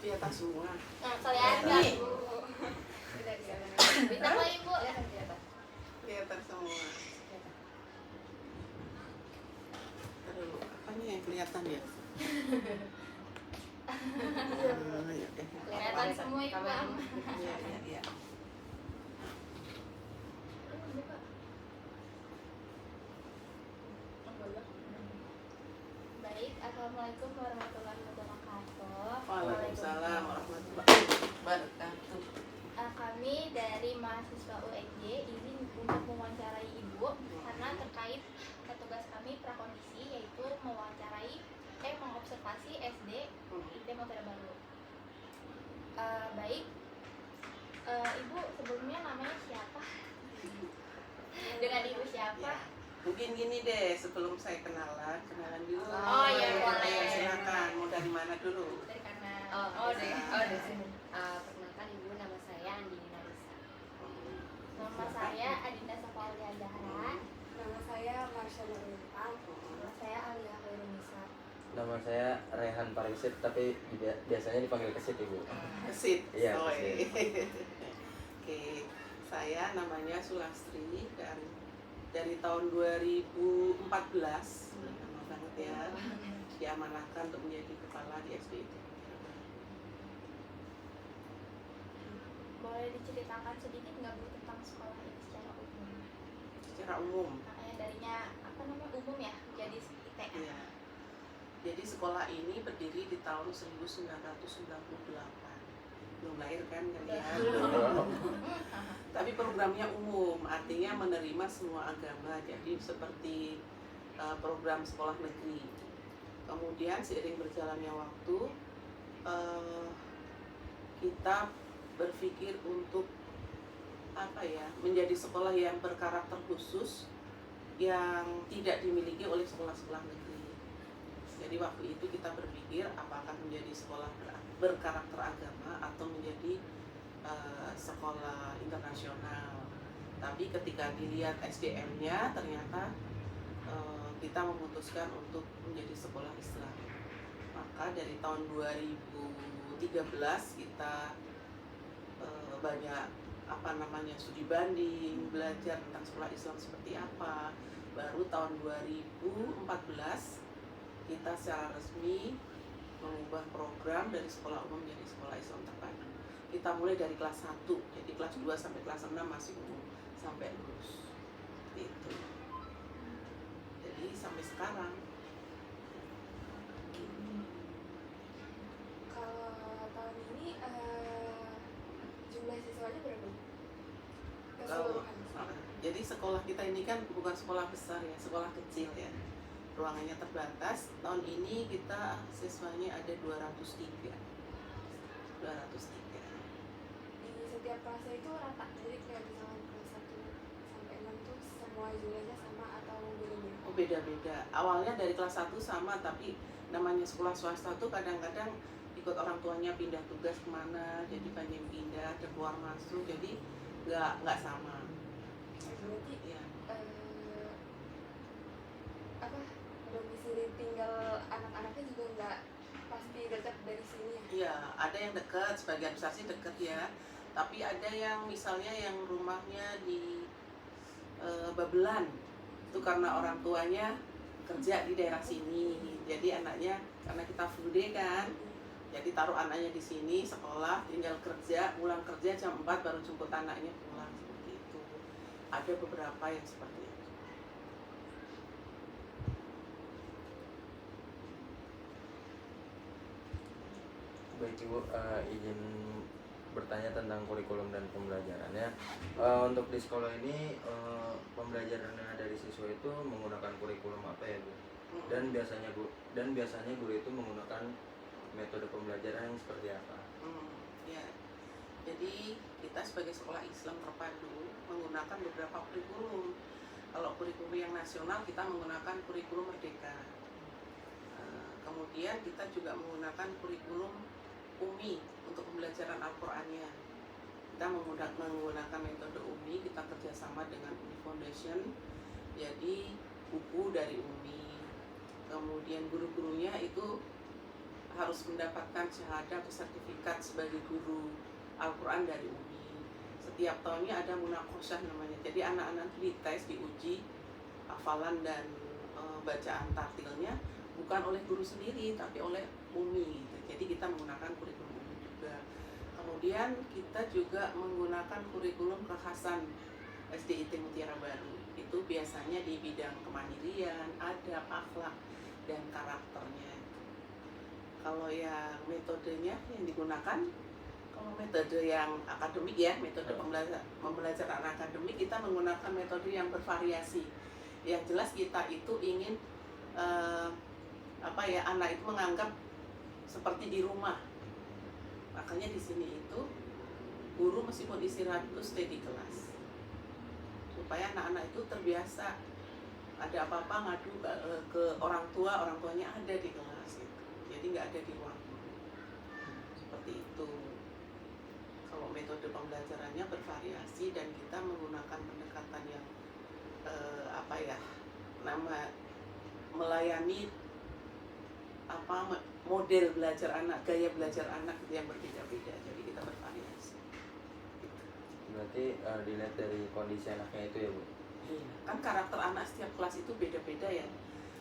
Kelihatan semua. Kelihatan Nih. Bu. Bisa kok Ibu? Kelihatan semua. Aduh, apanya yang kelihatan ya? Ya deh. Kelihatan semua Ibu. Iya. Baik, Assalamualaikum warahmatullahi wabarakatuh. Waalaikumsalam warahmatullahi wabarakatuh. Kami dari mahasiswa UNJ izin untuk mewawancarai Ibu karena terkait tugas kami prakondisi, yaitu mengobservasi SD Mutiara Baru. Baik, Ibu sebelumnya namanya siapa? Dengan Ibu siapa? Ya. Mungkin gini deh, sebelum saya kenalan dulu. Oh iya, boleh. Ya, silakan. Mau dari mana dulu? Dari kanan. Dari sini. Perkenalkan Ibu, nama saya Andini Narisa. Nama saya Adinda Safaulia Zahra. Nama saya Marsha Nurulifan. Nama saya Alia Khairunisa. Nama saya Rehan Parisit, tapi biasanya dipanggil Kesit Ibu. Kesit. Iya, Oh, Kesit. Oke, saya namanya Sulastri dan dari tahun 2014, lama banget ya, diamanahkan untuk menjadi kepala di SD itu. Boleh diceritakan sedikit nggak Bu tentang sekolah ini secara umum? Secara umum. Darinya umum ya, jadi ITS. Iya. Jadi sekolah ini berdiri di tahun 1998. Belum lahir kan kalian? Tapi programnya umum, artinya menerima semua agama. Jadi seperti program sekolah negeri. Kemudian seiring berjalannya waktu, kita berpikir untuk menjadi sekolah yang berkarakter khusus yang tidak dimiliki oleh sekolah-sekolah negeri. Jadi waktu itu kita berpikir apakah menjadi sekolah berkarakter agama atau menjadi sekolah internasional. Tapi ketika dilihat SDM-nya ternyata kita memutuskan untuk menjadi sekolah Islam. Maka dari tahun 2013 kita banyak studi banding, belajar tentang sekolah Islam seperti apa. Baru tahun 2014 kita secara resmi mengubah program dari sekolah umum menjadi sekolah Islam terpadu. Kita mulai dari kelas 1, jadi kelas 2 sampai kelas 6 masih umum sampai lulus. Itu. Jadi sampai sekarang. Kalau tahun ini jumlah siswanya berapa? Jadi sekolah kita ini kan bukan sekolah besar ya, sekolah kecil ya. Ruangannya terbatas. Tahun ini kita siswanya ada 203. Di setiap kelasnya itu rata, jadi kayak misalnya kelas 1 sampai 6 tuh semua jumlahnya sama atau beda-beda? Oh, beda-beda. Awalnya dari kelas 1 sama, tapi namanya sekolah swasta tuh kadang-kadang ikut orang tuanya pindah tugas kemana, jadi banyak pindah, ada keluar masuk, jadi nggak sama. Berarti Ya. domisili tinggal anak-anaknya juga nggak pasti dekat dari sini ya? Iya, ada yang dekat, sebagian besar sih dekat ya. Tapi ada yang misalnya yang rumahnya di Babelan, itu karena orang tuanya kerja di daerah sini. Jadi anaknya, karena kita full day kan, jadi taruh anaknya di sini sekolah, tinggal kerja, pulang kerja jam 4 baru jemput anaknya pulang, seperti itu. Ada beberapa yang seperti itu. Baik Ibu, izin bertanya tentang kurikulum dan pembelajarannya. Untuk di sekolah ini pembelajarannya dari siswa itu menggunakan kurikulum apa ya Bu? Dan biasanya guru itu menggunakan metode pembelajaran yang seperti apa? Ya. Jadi kita sebagai sekolah Islam terpadu menggunakan beberapa kurikulum. Kalau kurikulum yang nasional kita menggunakan kurikulum Merdeka. Kemudian kita juga menggunakan kurikulum UMI untuk pembelajaran Al-Qur'annya. Kita menggunakan metode UMI, kita kerjasama dengan UMI Foundation. Jadi buku dari UMI, kemudian guru-gurunya itu harus mendapatkan syahadat atau sertifikat sebagai guru Al-Quran dari UMI. Setiap tahunnya ada munaqosyah namanya. Jadi anak-anak itu dites, diuji hafalan dan bacaan tartilnya bukan oleh guru sendiri tapi oleh UMI gitu. Jadi kita menggunakan kurikulum UMI juga. Kemudian kita juga menggunakan kurikulum kekhasan SDIT Mutiara Baru. Itu biasanya di bidang kemandirian, adab, akhlak, dan karakternya. Kalau yang metodenya yang digunakan, kalau metode yang akademik ya, metode pembelajaran akademik, kita menggunakan metode yang bervariasi. Yang jelas kita itu ingin anak itu menganggap seperti di rumah. Makanya di sini itu guru meskipun istirahat itu stay di kelas, supaya anak-anak itu terbiasa ada apa-apa ngadu ke orang tuanya ada di kelas gitu. Jadi nggak ada di ruang guru. Seperti itu. Kalau metode pembelajarannya bervariasi dan kita menggunakan pendekatan yang melayani model belajar anak, gaya belajar anak itu yang berbeda-beda. Jadi kita bervariasi. Berarti dilihat dari kondisi anaknya itu ya Bu? Iya, kan karakter anak setiap kelas itu beda-beda ya.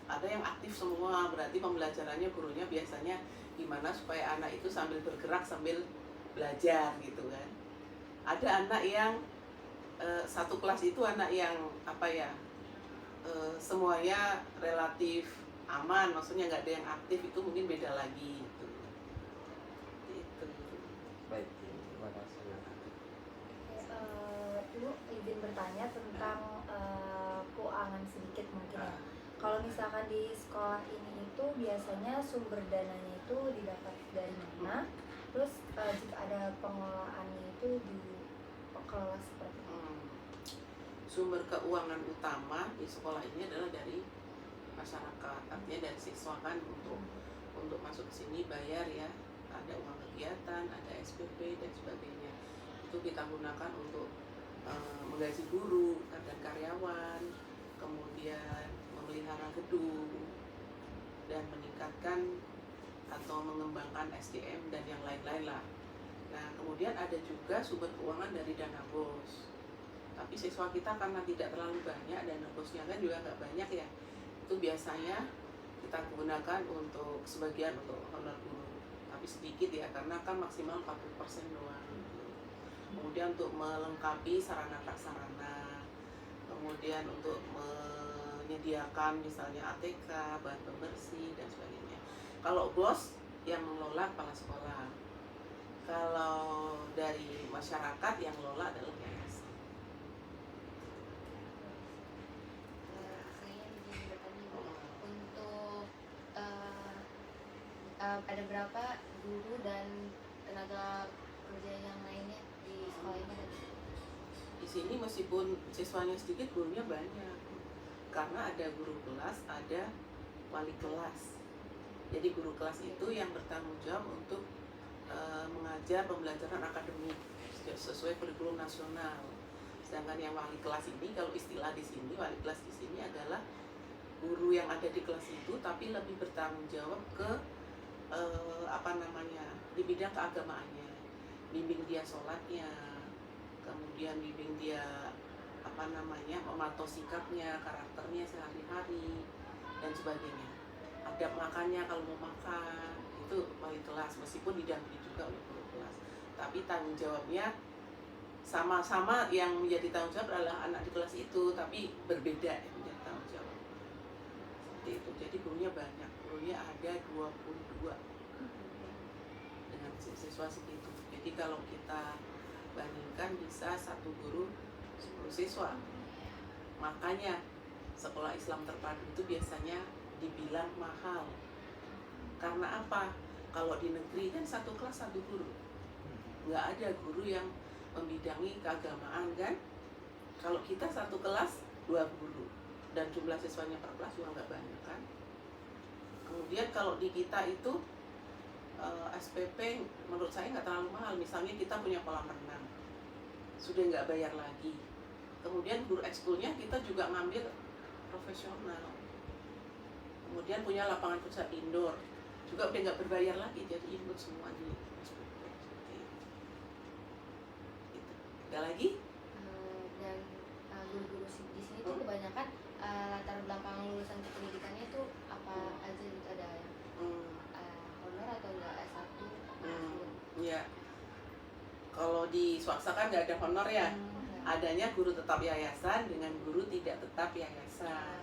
Ada yang aktif semua, berarti pembelajarannya gurunya biasanya gimana supaya anak itu sambil bergerak sambil belajar gitu kan. Ada anak yang satu kelas itu anak yang semuanya relatif aman, maksudnya nggak ada yang aktif, itu mungkin beda lagi gitu. Gitu. Baik, terima kasih. Ibu izin bertanya tentang keuangan sedikit mungkin ya. Kalau misalkan di sekolah ini itu biasanya sumber dananya itu didapat dari mana? Terus jika ada pengelolaannya itu dikelola seperti apa? Sumber keuangan utama di sekolah ini adalah dari masyarakat, artinya dari siswa kan untuk masuk ke sini bayar ya, ada uang kegiatan, ada SPP dan sebagainya. Itu kita gunakan untuk menggaji guru dan karyawan, kemudian memelihara gedung dan meningkatkan atau mengembangkan SDM dan yang lain-lain lah. Nah, kemudian ada juga sumber keuangan dari dana BOS. Tapi siswa kita karena tidak terlalu banyak, dana BOS-nya kan juga nggak banyak ya. Itu biasanya kita gunakan untuk sebagian untuk honor guru, tapi sedikit ya, karena kan maksimal 40% doang. Kemudian untuk melengkapi sarana prasarana, kemudian untuk menyediakan misalnya ATK, bahan pembersih dan sebagainya. Kalau BOS yang mengelola kepala sekolah, kalau dari masyarakat yang mengelola adalah yayasan. Saya izin bertanya Bu, untuk ada berapa guru dan tenaga kerja yang lainnya di sekolah ini? Di sini meskipun siswanya sedikit, gurunya banyak. Karena ada guru kelas, ada wali kelas. Jadi guru kelas itu yang bertanggung jawab untuk mengajar pembelajaran akademik sesuai kurikulum nasional. Sedangkan yang wali kelas ini, kalau istilah di sini, wali kelas di sini adalah guru yang ada di kelas itu tapi lebih bertanggung jawab ke di bidang keagamaannya, bimbing dia sholatnya, kemudian bimbing dia memantau sikapnya, karakternya sehari-hari dan sebagainya. Adab makannya, kalau mau makan itu wali kelas, meskipun didampingi juga oleh guru kelas, tapi tanggung jawabnya sama-sama. Yang menjadi tanggung jawab adalah anak di kelas itu, tapi berbeda yang menjadi tanggung jawab. Seperti itu. Jadi gurunya banyak, gurunya ada 22 dengan siswa segitu. Jadi kalau kita bandingkan bisa satu guru 10 siswa. Makanya sekolah Islam terpadu itu biasanya dibilang mahal. Karena apa? Kalau di negeri kan satu kelas satu guru, nggak ada guru yang membidangi keagamaan kan. Kalau kita satu kelas 2 guru dan jumlah siswanya per kelas juga nggak banyak kan. Kemudian kalau di kita itu SPP menurut saya nggak terlalu mahal. Misalnya kita punya kolam renang, sudah nggak bayar lagi. Kemudian guru ekskulnya kita juga ngambil profesional. Kemudian punya lapangan futsal indoor, juga udah nggak berbayar lagi, jadi input semua di Facebook Pay seperti itu. Gitu. Ada lagi? Dan guru-guru di sini tuh kebanyakan latar belakang lulusan pendidikannya itu apa aja gitu, ada yang Hmm, honor atau enggak S1? ya. Kalau di swasta kan nggak ada honor ya. Adanya guru tetap yayasan dengan guru tidak tetap yayasan.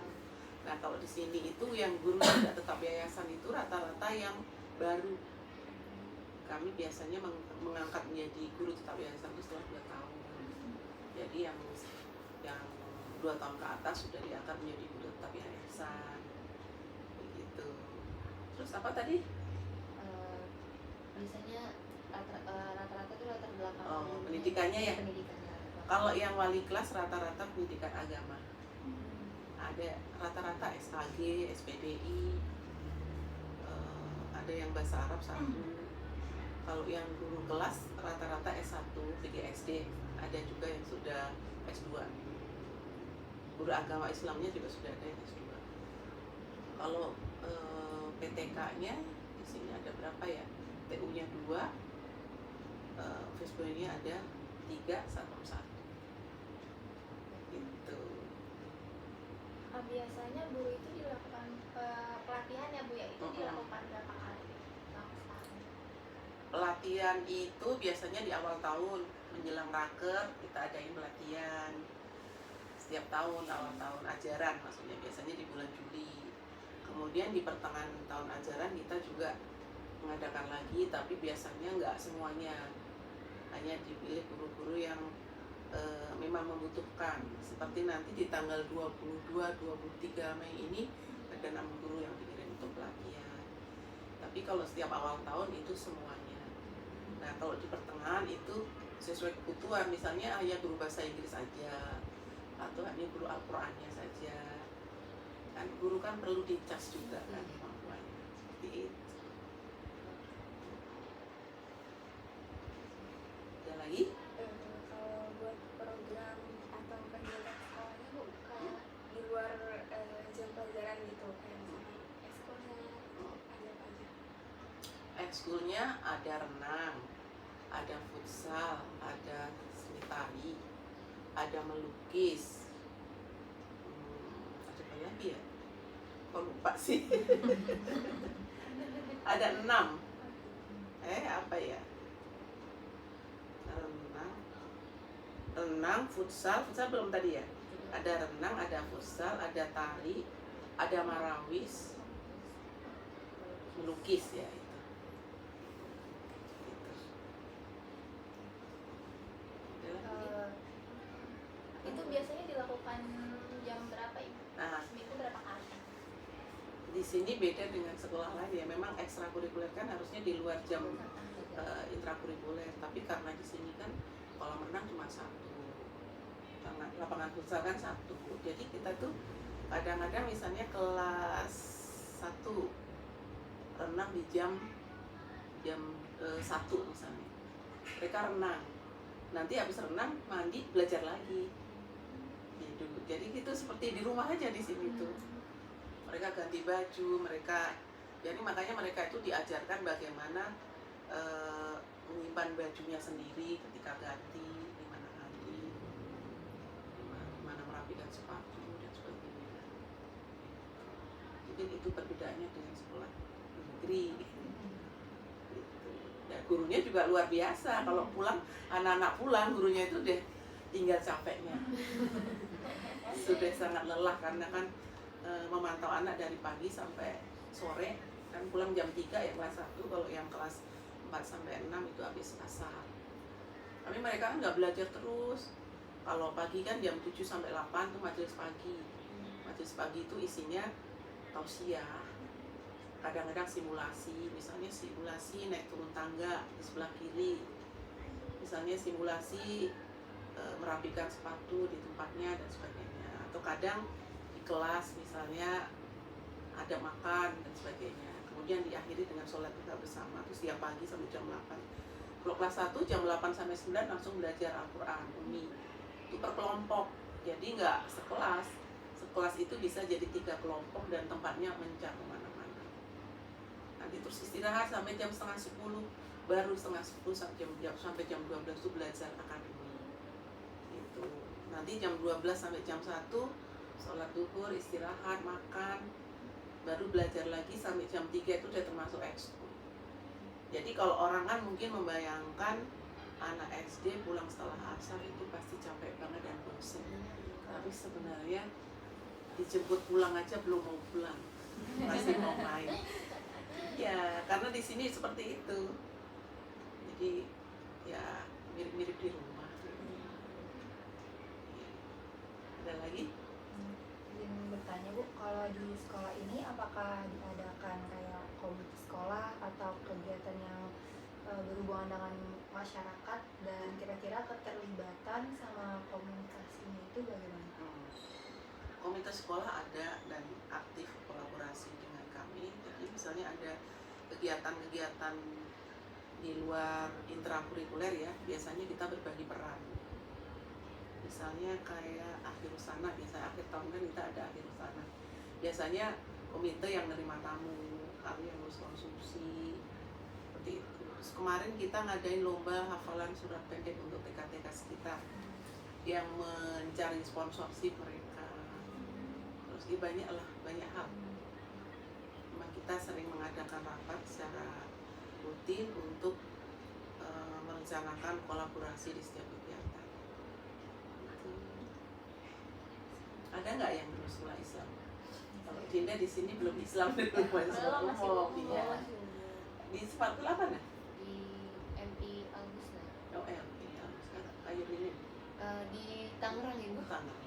Nah, kalau di sini itu yang guru tidak tetap yayasan itu rata-rata yang baru. Kami biasanya mengangkat menjadi guru tetap yayasan itu setelah 2 tahun. Jadi yang 2 tahun ke atas sudah diangkat menjadi guru tetap yayasan. Begitu. Terus apa tadi? Biasanya rata-rata tuh latar belakang Pendidikannya ya. Pendidikannya. Kalau yang wali kelas rata-rata pendidikan agama. Ada rata-rata SAG, SPDI, ada yang bahasa Arab 1. Kalau yang guru kelas rata-rata S1, PGSD, ada juga yang sudah S2. Guru agama Islamnya juga sudah ada yang S2. Kalau PTK-nya di sini ada berapa ya? TU-nya 2, Facebooknya ada 3, Satpam 1. Gitu. Biasanya guru itu dilakukan pelatihan ya Bu ya, itu dilakukan berapa kali? Pelatihan itu biasanya di awal tahun menjelang raker kita adain pelatihan setiap tahun, awal tahun ajaran maksudnya, biasanya di bulan Juli. Kemudian di pertengahan tahun ajaran kita juga mengadakan lagi, tapi biasanya nggak semuanya, hanya dipilih guru-guru yang memang membutuhkan. Seperti nanti di tanggal 22-23 Mei ini ada 6 guru yang dikirim untuk pelatihan. Tapi kalau setiap awal tahun itu semuanya. Nah, kalau di pertengahan itu sesuai kebutuhan, misalnya hanya guru bahasa Inggris saja atau hanya guru Al-Qur'annya saja. Kan guru kan perlu dicas juga kan kemampuannya. Seperti itu. Ada lagi? Kalau buat program atau kegiatan sekolahnya Bu, kayak di luar jam pelajaran gitu, kayak misalnya ekskulnya ada apa aja? Ekskulnya ada renang, ada futsal, ada seni tari, ada melukis, ada apa lagi ya? Kok lupa sih? Ada 6. Apa ya? Renang, futsal belum tadi ya? Ada renang, ada futsal, ada tari, ada marawis, melukis ya itu. Ada lagi? Itu biasanya dilakukan jam berapa Ibu? Nah, Seminggu berapa kali? di sini beda dengan sekolah lain ya. Memang ekstrakurikuler kan harusnya di luar jam intrakurikuler, tapi karena di sini kan kolam renang cuma 1, lapangan futsal kan 1. Jadi kita tuh kadang-kadang misalnya kelas 1 renang di jam 1 misalnya, mereka renang, nanti habis renang mandi belajar lagi gitu. Jadi itu seperti di rumah aja di sini tuh. Mereka ganti baju, jadi makanya mereka itu diajarkan bagaimana menyimpan bajunya sendiri ketika ganti, di mana ganti, di mana merapikan sepatu dan sebagainya. Mungkin itu perbedaannya dengan sekolah negeri. Gitu. Dan gurunya juga luar biasa. Kalau pulang, anak-anak pulang, gurunya itu udah tinggal capeknya. Sudah sangat lelah karena kan memantau anak dari pagi sampai sore, kan pulang jam 3 ya kelas 1, kalau yang kelas 4-6 itu habis asar. Tapi mereka kan nggak belajar terus. Kalau pagi kan jam 7-8 tuh majelis pagi. Majelis pagi itu isinya tausiah, kadang-kadang simulasi, misalnya simulasi naik turun tangga di sebelah kiri, misalnya simulasi merapikan sepatu di tempatnya dan sebagainya, atau kadang di kelas misalnya ada makan dan sebagainya. Kemudian diakhiri dengan sholat buka bersama, terus setiap pagi sampai jam 8. Kalau kelas 1 jam 8 sampai 9 langsung belajar Al-Quran, Umi. Itu per kelompok, jadi nggak sekelas. Sekelas itu bisa jadi 3 kelompok dan tempatnya mencar kemana-mana. Kan nanti terus istirahat sampai jam setengah 10, baru setengah 10 sampai jam 12 itu belajar akademi itu. Nanti jam 12 sampai jam 1 sholat duhur, istirahat, makan, baru belajar lagi sampai jam 3 itu udah termasuk ekskul. Jadi kalau orang kan mungkin membayangkan anak SD pulang setelah asar itu pasti capek banget dan bosan. Tapi sebenarnya dijemput pulang aja belum mau pulang, pasti mau main. Ya karena di sini seperti itu. Jadi ya mirip-mirip di rumah. Ada lagi? Izin bertanya Bu, kalau di sekolah ini apakah diadakan kayak komite sekolah atau kegiatan yang berhubungan dengan masyarakat, dan kira-kira keterlibatan sama komunikasinya itu bagaimana? Komite sekolah ada dan aktif kolaborasi dengan kami. Jadi misalnya ada kegiatan-kegiatan di luar intrakurikuler ya, biasanya kita berbagi peran. Misalnya kayak akhir usana, biasanya akhir tahun kan kita ada akhir usana. Biasanya komite yang menerima tamu, kami yang ngurus konsumsi, seperti itu. Terus kemarin kita ngadain lomba hafalan surat pendek untuk TK-TK sekitar yang mencari sponsorship mereka. Terus ya banyak hal. Memang kita sering mengadakan rapat secara rutin untuk merencanakan kolaborasi di setiap kegiatan. Ada nggak yang belum sekolah Islam? Kalau Dinda di sini belum Islam di rumah Belum, masih umum, belum. ya. Di sepatu apa nah? Di MI Augusna, Oh, ya. Ayo ini di Tangerang Ibu. Tangerang.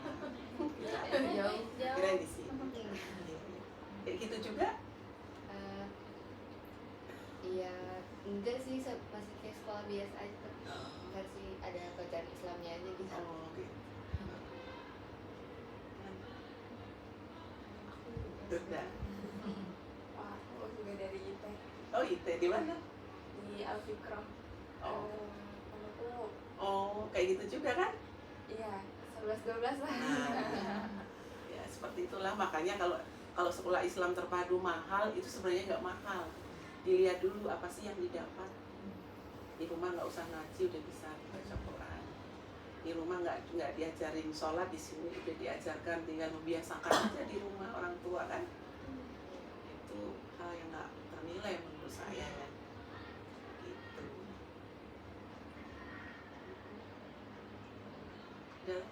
Jauh. Kira di sini. Kayak gitu juga? Iya, enggak sih, masih kayak sekolah biasa aja, tapi versi ada bacaan Islamnya aja gitu. Oh, oke. Udah. Wah, aku juga dari IT Oh, IT di mana? di Alfikrom. Oh. Temanku Oh, kayak gitu juga kan? iya 11-12 lah. Ya seperti itulah, makanya kalau sekolah Islam terpadu mahal itu sebenarnya nggak mahal. Dilihat dulu apa sih yang didapat. Di rumah nggak usah ngaji, udah bisa baca Quran. Di rumah nggak diajarin sholat, di sini udah diajarkan, tinggal membiasakan aja di rumah orang tua kan. Itu hal yang nggak ternilai menurut saya ya. Gitu. Udah.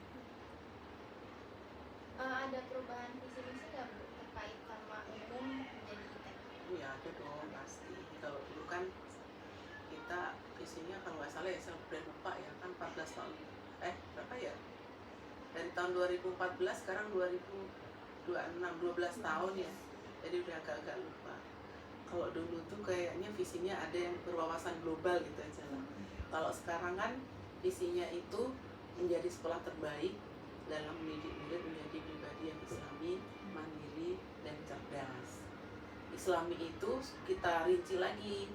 Ada perubahan visi misi nggak Bu terkait sama umum menjadi ITEK? Ya ada dong pasti. Kalau dulu kan kita visinya kalau nggak salah ya saya udah lupa ya kan 14 tahun. Berapa ya? Dari tahun 2014 sekarang 2026 12 tahun ya. Jadi udah agak-agak lupa. Kalau dulu tuh kayaknya visinya ada yang berwawasan global gitu aja lah. Kalau sekarang kan visinya itu menjadi sekolah terbaik dalam mendidik murid menjadi pribadi yang islami, mandiri, dan cerdas. Islami itu kita rinci lagi.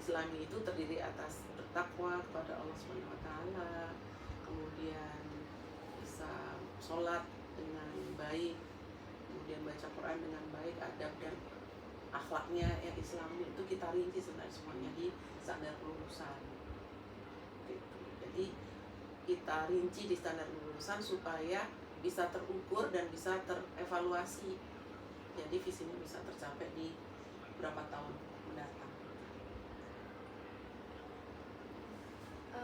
Islami itu terdiri atas bertakwa kepada Allah SWT, kemudian bisa sholat dengan baik, kemudian baca Quran dengan baik, adab dan akhlaknya yang Islami itu kita rinci sebenarnya semuanya di standar kelulusan. Gitu. Jadi kita rinci di standar kelulusan supaya bisa terukur dan bisa terevaluasi. Jadi visinya bisa tercapai di berapa tahun mendatang.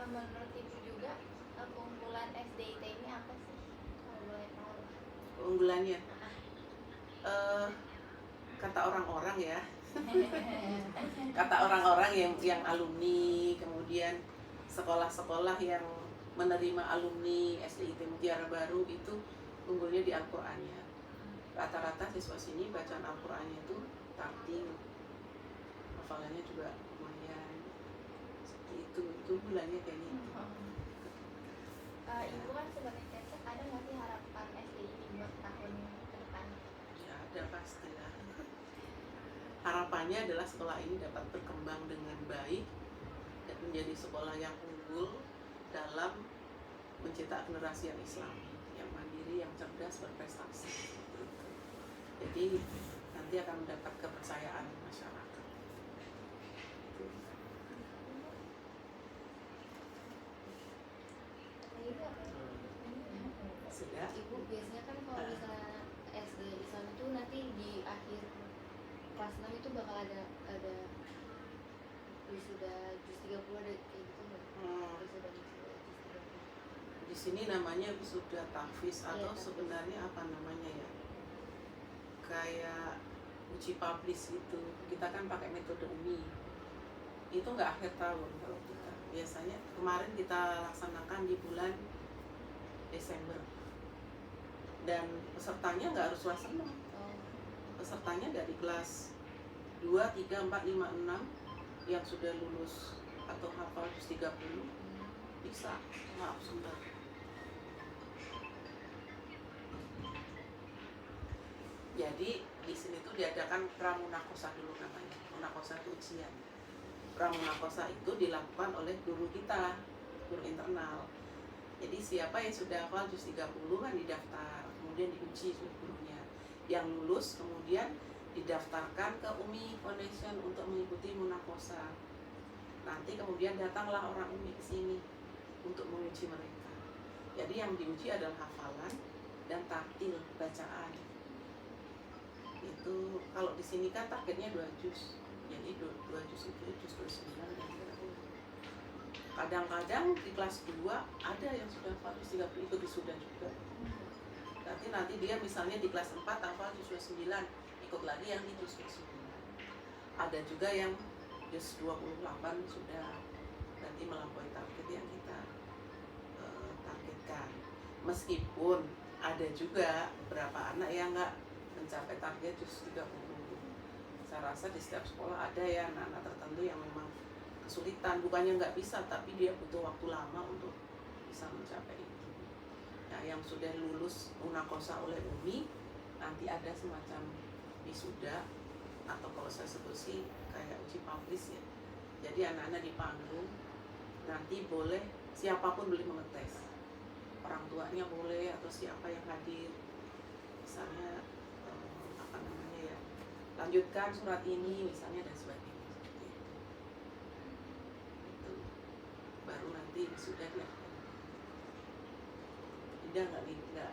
Menurut Ibu juga keunggulan SDIT ini apa sih? Kalau boleh tahu. Keunggulannya, kata orang-orang ya, kata orang-orang yang alumni, kemudian sekolah-sekolah yang menerima alumni SDIT Mutiara Baru itu unggulnya di Al-Qur'annya. Rata-rata siswa sini bacaan Al-Qur'annya itu tartil, hafalannya juga lumayan. Seperti itu bulannya kayak gitu. Ibu kan sebagai Cecep, ada nggak sih harapan SDIT buat tahun ke depan? Ya ada pastilah. Harapannya adalah sekolah ini dapat berkembang dengan baik dan menjadi sekolah yang unggul dalam mencetak generasi yang islami, yang mandiri, yang cerdas, berprestasi. Jadi nanti akan mendapat kepercayaan masyarakat. 6 itu bakal ada wisuda juz 30 ada kayak gitu nggak? Wisuda juz 30. Di sini namanya wisuda tahfiz atau tahfiz. sebenarnya apa namanya ya? Kayak uji publish gitu. Kita kan pakai metode UMI. Itu nggak akhir tahun kalau kita. Biasanya kemarin kita laksanakan di bulan Desember. Dan pesertanya nggak harus kelas 6. Oh, Pesertanya dari kelas 2, 3, 4, 5, 6 yang sudah lulus atau hafal juz 30 bisa. Maaf sebentar. Jadi di sini tuh diadakan pramunakosa dulu namanya. Munakosa itu ujian. Pramunakosa itu dilakukan oleh guru kita, guru internal. Jadi siapa yang sudah hafal juz 30 kan didaftar, kemudian diuji oleh gurunya. Yang lulus kemudian didaftarkan ke UMI Foundation untuk mengikuti munakosa. Nanti kemudian datanglah orang UMI ke sini untuk menguji mereka. Jadi yang diuji adalah hafalan dan tartil bacaan. Itu kalau di sini kan targetnya 2 juz. Jadi 2 juz itu juz 29 dan 30. Kadang-kadang di kelas 2 ada yang sudah hafal juz 30 ikut wisuda juga. Nanti dia misalnya di kelas 4 hafal juz 29, ikut lagi yang di juz 29. Ada juga yang juz 28 sudah nanti melampaui target yang kita targetkan. Meskipun ada juga beberapa anak yang nggak mencapai target juz 30. Saya rasa di setiap sekolah ada ya anak-anak tertentu yang memang kesulitan, bukannya nggak bisa, tapi dia butuh waktu lama untuk bisa mencapai itu. Nah, yang sudah lulus munakosa oleh UMI nanti ada semacam wisuda atau kalau saya sebut sih kayak uji publish ya. Jadi anak-anak dipanggil, nanti boleh siapapun boleh mengetes, orang tuanya boleh atau siapa yang hadir, misalnya apa namanya ya, lanjutkan surat ini misalnya dan sebagainya seperti itu. Itu baru nanti wisuda dia. Tidak nggak ini ya.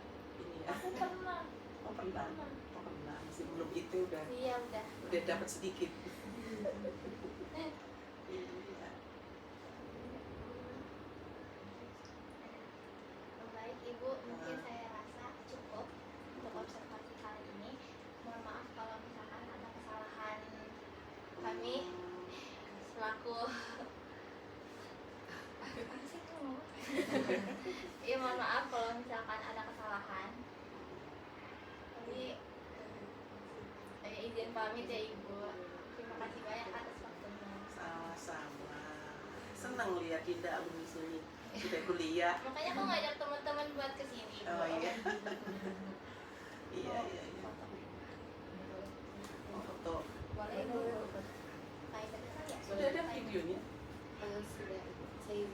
Aku pernah. Oh pernah, sebelum itu udah Iya udah. dapat sedikit. Iya. Baik Ibu, mungkin saya rasa cukup untuk observasi kali ini. Mohon maaf kalau misalkan ada kesalahan kami selaku apa sih itu? Iya mohon maaf kalau misalkan ada kesalahan. Kami saya izin pamit ya Ibu. Terima kasih banyak atas waktunya. Sama-sama. Senang lihat Dinda alumni sini sudah kuliah. Makanya aku ngajak teman-teman buat kesini. Bu. Oh iya. Iya. Foto. Boleh Ibu. Kayak tadi kan ya? Sudah ada videonya. sudah saya